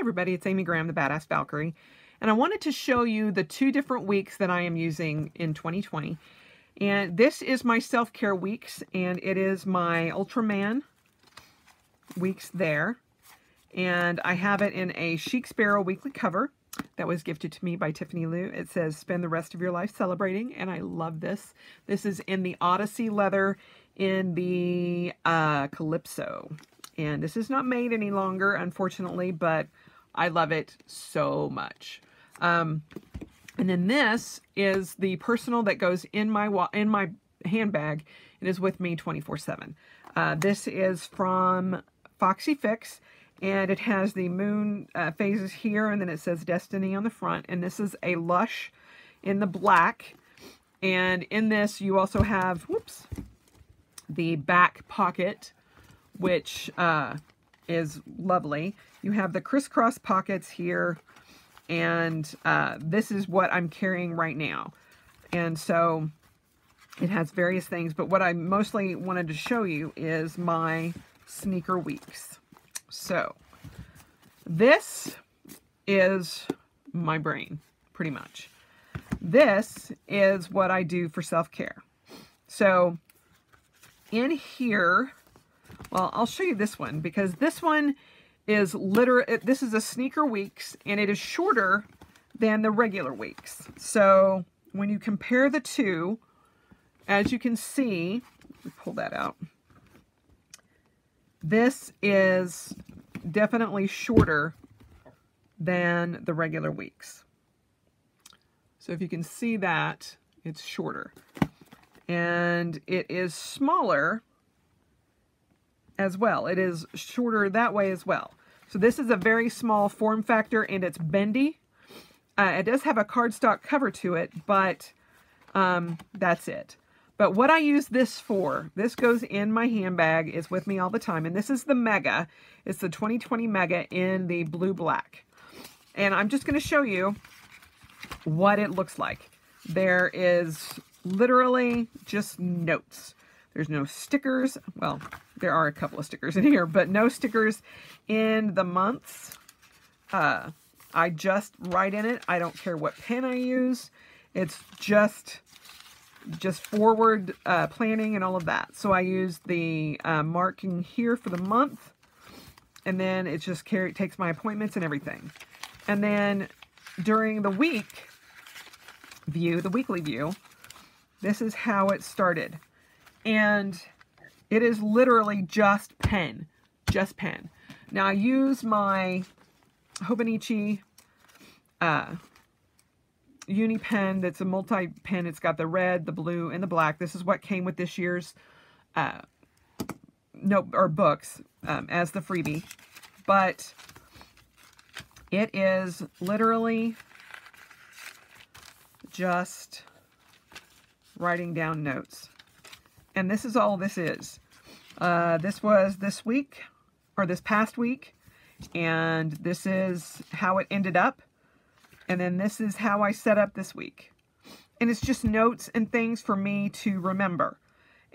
everybody, it's Amy Graham, the Badass Valkyrie, and I wanted to show you the 2 different weeks that I am using in 2020. And this is my self-care weeks, and it is my Ultraman weeks there. And I have it in a Chic Sparrow weekly cover that was gifted to me by Tiffany Lou. It says, "Spend the rest of your life celebrating," and I love this. This is in the Odyssey leather in the Calypso. And this is not made any longer, unfortunately, but I love it so much. And then this is the personal that goes in my handbag. It is with me 24/7. This is from Foxy Fix, and it has the moon phases here, and then it says Destiny on the front. And this is a Lush in the black. And in this, you also have, whoops, the back pocket, which is lovely. You have the crisscross pockets here, and this is what I'm carrying right now. And so it has various things, but what I mostly wanted to show you is my sneaker weeks. So this is my brain, pretty much. This is what I do for self-care. So in here, well, I'll show you this one, because this one is this is a sneaker weeks, and it is shorter than the regular weeks. So when you compare the two, as you can see, let me pull that out. This is definitely shorter than the regular weeks. So if you can see that, it's shorter. And it is smaller as well. It is shorter that way as well. So this is a very small form factor, and it's bendy. It does have a cardstock cover to it, but that's it. But what I use this for, this goes in my handbag, is with me all the time. And this is the Mega. It's the 2020 Mega in the blue black. And I'm just going to show you what it looks like. There is literally just notes. There's no stickers. Well, there are a couple of stickers in here, but no stickers in the months. I just write in it. I don't care what pen I use. It's just forward planning and all of that. So I use the marking here for the month, and then it just takes my appointments and everything. And then during the week view, the weekly view, this is how it started. And it is literally just pen. Just pen. Now I use my Hobonichi uni pen that's a multi-pen. It's got the red, the blue, and the black. This is what came with this year's books as the freebie. But it is literally just writing down notes. And this is all this is. This was this week, or this past week, and this is how it ended up. And then this is how I set up this week. And it's just notes and things for me to remember.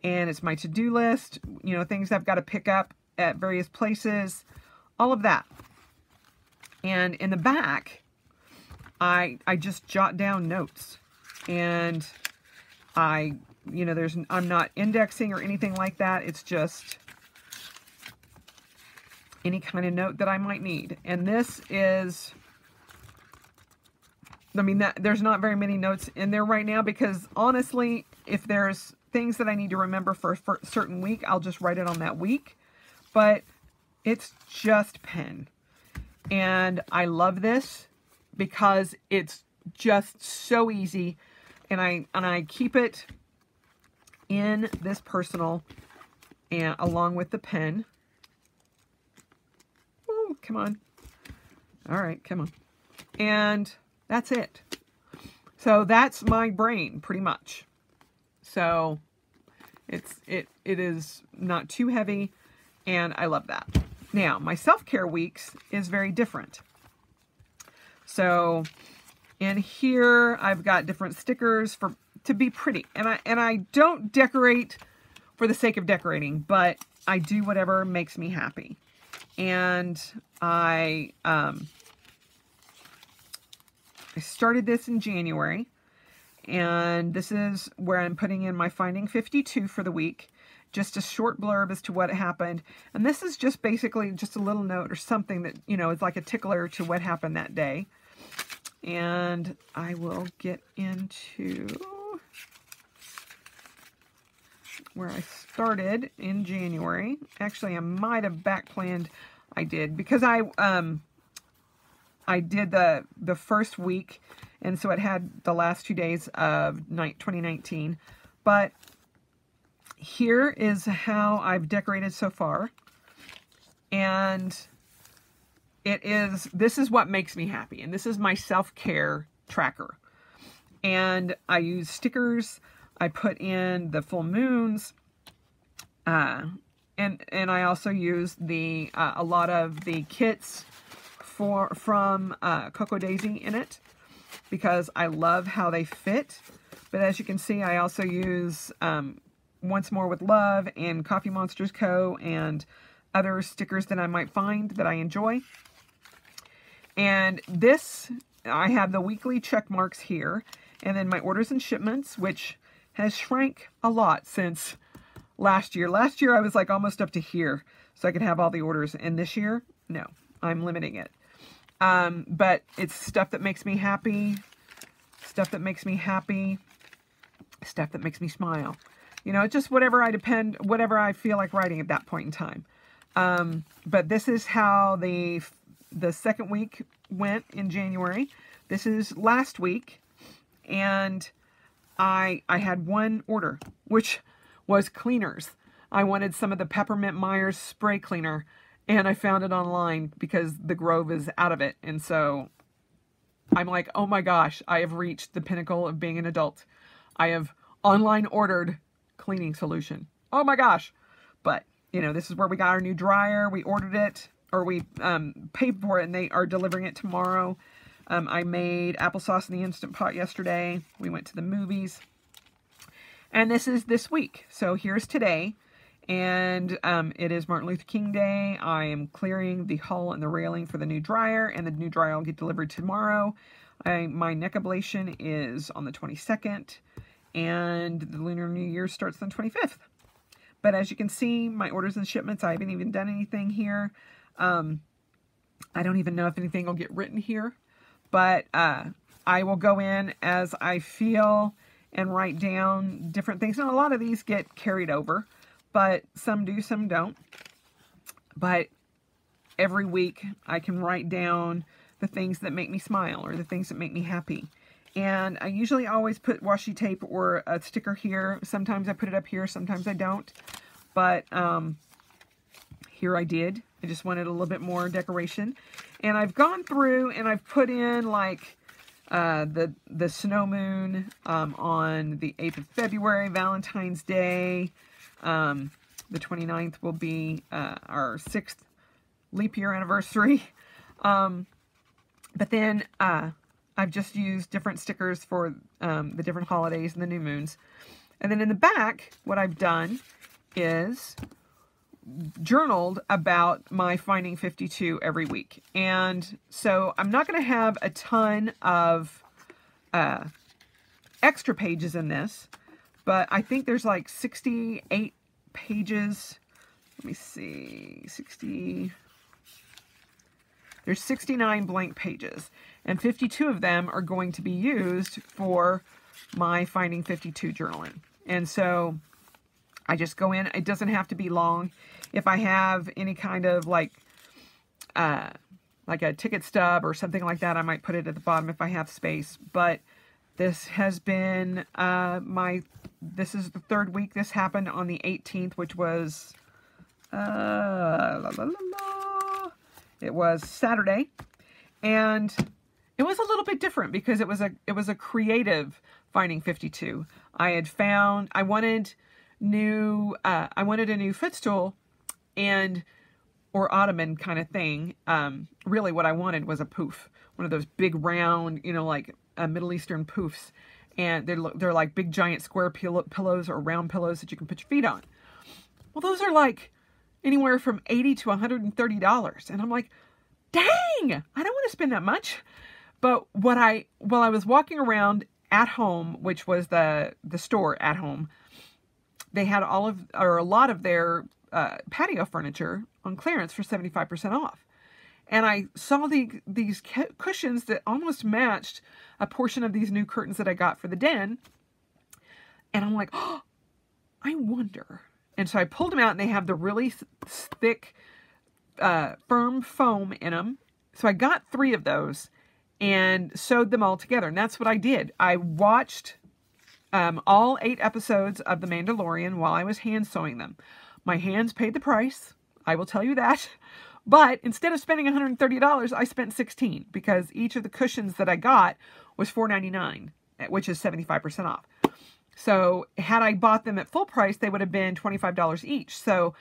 And it's my to-do list, you know, things I've got to pick up at various places, all of that. And in the back, I just jot down notes. And I'm not indexing or anything like that. It's just any kind of note that I might need. And this is, I mean, there's not very many notes in there right now, because honestly, if there's things that I need to remember for a certain week, I'll just write it on that week. But it's just pen. And I love this because it's just so easy. And I keep it in this personal, and along with the pen. Oh, come on. All right, come on. And that's it. So that's my brain, pretty much. So it is not too heavy, and I love that. Now, my self-care weeks is very different. So in here, I've got different stickers to be pretty. And I don't decorate for the sake of decorating, but I do whatever makes me happy. And I started this in January, and this is where I'm putting in my Finding 52 for the week. Just a short blurb as to what happened. And this is just basically just a little note or something that, you know, is like a tickler to what happened that day. And I will get into where I started in January. Actually, I might have backplanned. I did, because I did the first week, and so it had the last 2 days of 2019. But here is how I've decorated so far. And this is what makes me happy. And this is my self-care tracker. And I use stickers. I put in the full moons. And I also use a lot of the kits from Cocoa Daisy in it, because I love how they fit. But as you can see, I also use Once More with Love and Coffee Monsters Co. and other stickers that I might find that I enjoy. And this, I have the weekly check marks here, and then my orders and shipments, which has shrank a lot since last year. Last year I was like almost up to here, so I could have all the orders, and this year, no, I'm limiting it. But it's stuff that makes me happy, stuff that makes me happy, stuff that makes me smile. You know, it's just whatever I feel like writing at that point in time. But this is how the second week went in January. This is last week, and I had one order, which was cleaners. I wanted some of the Peppermint Myers spray cleaner, and I found it online because the Grove is out of it. And so I'm like, oh my gosh, I have reached the pinnacle of being an adult. I have online ordered cleaning solution. Oh my gosh. But, you know, this is where we got our new dryer. We ordered it, or we paid for it, and they are delivering it tomorrow. I made applesauce in the Instant Pot yesterday. We went to the movies. And this is this week. So here's today. And it is Martin Luther King Day. I am clearing the hull and the railing for the new dryer, and the new dryer will get delivered tomorrow. My neck ablation is on the 22nd, and the Lunar New Year starts on the 25th. But as you can see, my orders and shipments, I haven't even done anything here. I don't even know if anything will get written here, but I will go in as I feel and write down different things. Now, a lot of these get carried over, but some do, some don't. But every week I can write down the things that make me smile or the things that make me happy. And I usually always put washi tape or a sticker here. Sometimes I put it up here, sometimes I don't. But here I did. I just wanted a little bit more decoration. And I've gone through and I've put in like the snow moon on the 8th of February, Valentine's Day. The 29th will be our 6th leap year anniversary. But then I've just used different stickers for the different holidays and the new moons. And then in the back, what I've done is journaled about my Finding 52 every week. And so I'm not going to have a ton of extra pages in this, but I think there's like 68 pages. Let me see, there's 69 blank pages, and 52 of them are going to be used for my Finding 52 journaling. And so I just go in. It doesn't have to be long. If I have any kind of like a ticket stub or something like that, I might put it at the bottom if I have space. But this has been this is the third week. This happened on the 18th, which was it was Saturday, and it was a little bit different because it was a creative Finding 52. I wanted a new footstool or ottoman kind of thing. Really what I wanted was a poof, one of those big round, you know, like Middle Eastern poofs, and they're like big giant square pillows or round pillows that you can put your feet on. Well, those are like anywhere from $80 to $130, and I'm like, dang, I don't want to spend that much. But while I was walking around At Home, which was the store At Home, they had a lot of their patio furniture on clearance for 75% off. And I saw these cushions that almost matched a portion of these new curtains that I got for the den. And I'm like, oh, I wonder. And so I pulled them out, and they have the really thick, firm foam in them. So I got 3 of those and sewed them all together. And that's what I did. I watched all 8 episodes of The Mandalorian while I was hand sewing them. My hands paid the price. I will tell you that. But instead of spending $130, I spent $16 because each of the cushions that I got was $4.99, which is 75% off. So had I bought them at full price, they would have been $25 each. So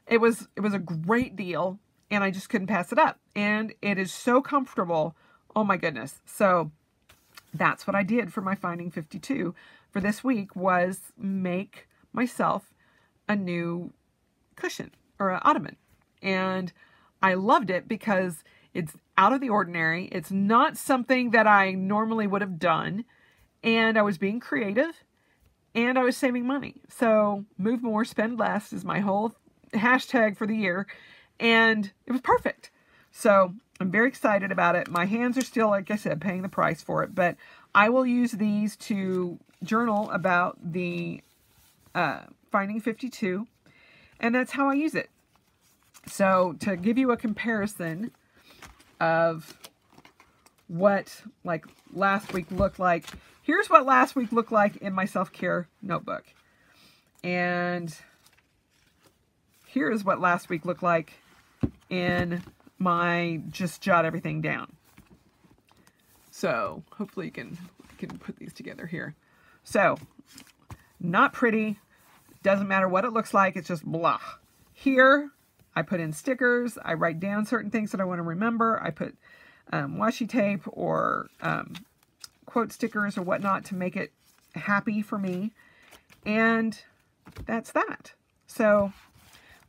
it was a great deal, and I just couldn't pass it up. And it is so comfortable. Oh my goodness. So that's what I did for my Finding 52 for this week, was make myself a new cushion or an ottoman. And I loved it because it's out of the ordinary. It's not something that I normally would have done. And I was being creative, and I was saving money. So move more, spend less is my whole hashtag for the year. And it was perfect. So I'm very excited about it. My hands are still, like I said, paying the price for it. But I will use these to journal about the Finding 52. And that's how I use it. So to give you a comparison of what like last week looked like, here's what last week looked like in my self-care notebook. And here is what last week looked like in my just jot everything down. So hopefully you can put these together here. So not pretty. Doesn't matter what it looks like. It's just blah. Here I put in stickers. I write down certain things that I want to remember. I put washi tape or quote stickers or whatnot to make it happy for me. And that's that. So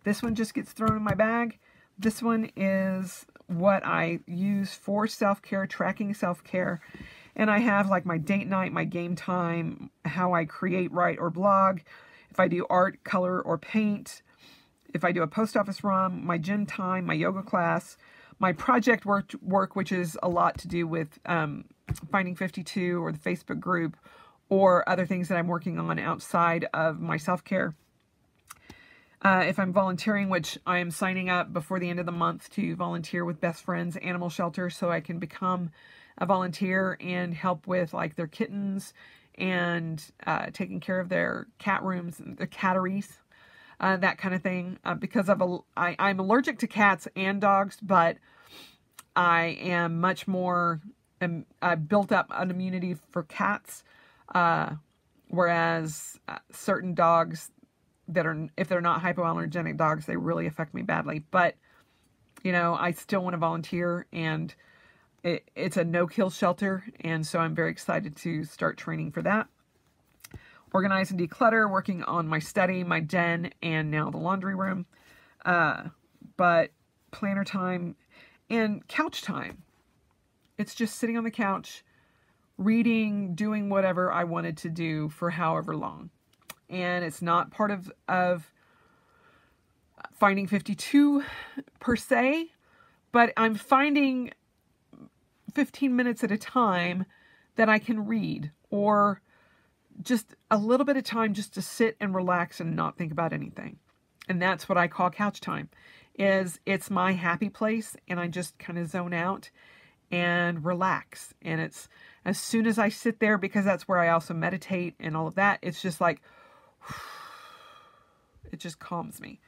this one just gets thrown in my bag. This one is what I use for self-care, tracking self-care. And I have like my date night, my game time, how I create, write, or blog. If I do art, color, or paint. If I do a post office run, my gym time, my yoga class, my project work, which is a lot to do with Finding 52 or the Facebook group or other things that I'm working on outside of my self-care. If I'm volunteering, which I am signing up before the end of the month to volunteer with Best Friends Animal Shelter so I can become a volunteer and help with like their kittens and taking care of their cat rooms, the catteries, that kind of thing. Because I'm allergic to cats and dogs, but I am much more built up an immunity for cats, whereas certain dogs that are, if they're not hypoallergenic dogs, they really affect me badly. But, you know, I still want to volunteer, and it's a no-kill shelter, and so I'm very excited to start training for that. Organize and declutter, working on my study, my den, and now the laundry room. But planner time and couch time. It's just sitting on the couch, reading, doing whatever I wanted to do for however long. And it's not part of Finding 52 per se, but I'm finding 15 minutes at a time that I can read, or just a little bit of time just to sit and relax and not think about anything. And that's what I call couch time. It's my happy place, and I just kind of zone out and relax. And it's as soon as I sit there, because that's where I also meditate and all of that, it's just like, it just calms me.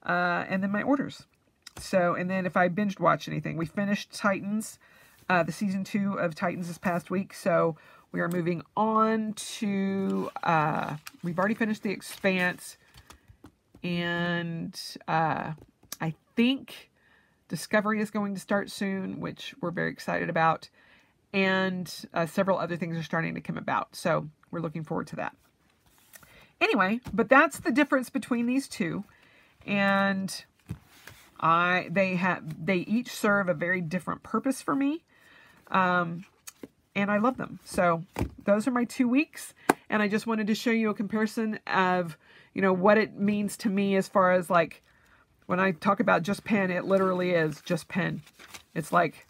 And then my orders. So, and then if I binged watch anything, we finished Titans, the season 2 of Titans this past week. So we are moving on to, we've already finished The Expanse, and I think Discovery is going to start soon, which we're very excited about. And several other things are starting to come about. So we're looking forward to that. Anyway, but that's the difference between these two. And They each serve a very different purpose for me. And I love them. So those are my 2 weeks. And I just wanted to show you a comparison of, you know, what it means to me as far as like, when I talk about just pen, it literally is just pen. It's like,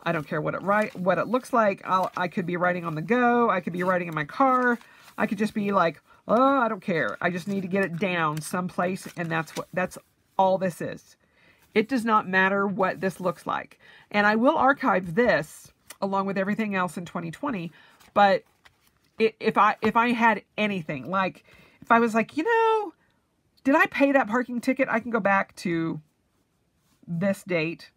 I don't care what it looks like. I could be writing on the go. I could be writing in my car. I could just be like, oh, I don't care. I just need to get it down someplace. And that's all this is. It does not matter what this looks like. And I will archive this along with everything else in 2020. But if I had anything, like if I was like, you know, did I pay that parking ticket? I can go back to this date,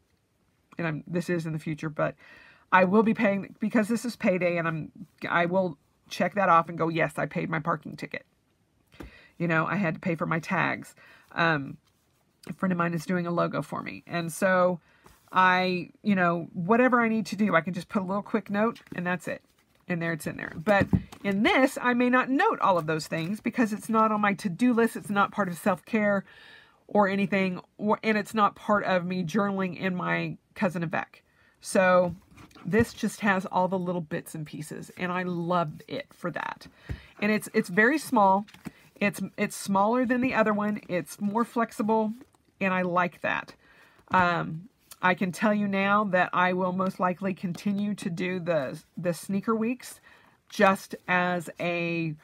and this is in the future, but I will be paying because this is payday, and I will check that off and go, yes, I paid my parking ticket. You know, I had to pay for my tags. A friend of mine is doing a logo for me, and so you know, whatever I need to do, I can just put a little quick note, and that's it. And there it's in there. But in this, I may not note all of those things because it's not on my to-do list. It's not part of self-care or anything, and it's not part of me journaling in my Cousin Avec. So this just has all the little bits and pieces, and I love it for that. And it's very small. It's smaller than the other one. It's more flexible, and I like that. I can tell you now that I will most likely continue to do the sneaker weeks just as a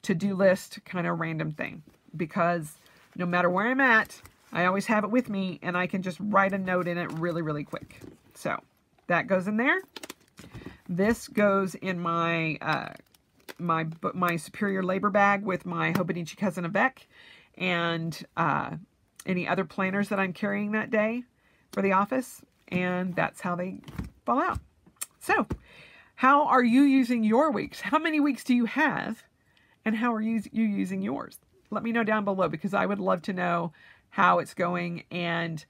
to-do list kind of random thing, because no matter where I'm at, I always have it with me, and I can just write a note in it really, really quick. So that goes in there. This goes in my my Superior Labor bag with my Hobonichi Cousin Avec and any other planners that I'm carrying that day for the office, and that's how they fall out. So, how are you using your weeks? How many weeks do you have, and how are you using yours? Let me know down below, because I would love to know how it's going. And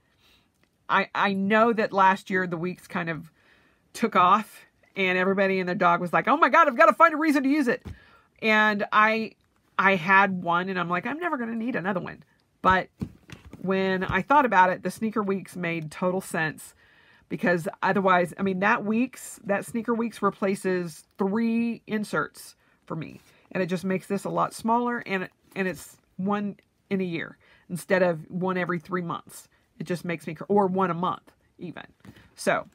I know that last year the weeks kind of took off, and everybody and their dog was like, oh my God, I've got to find a reason to use it. And I had one, and I'm like, I'm never going to need another one. But when I thought about it, the sneaker weeks made total sense, because otherwise, I mean, that sneaker weeks replaces 3 inserts for me, and it just makes this a lot smaller, and it's one in a year instead of one every 3 months. It just makes me, or one a month even. So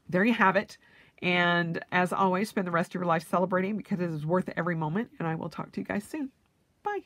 there you have it. And as always, spend the rest of your life celebrating, because it is worth every moment, and I will talk to you guys soon. Bye.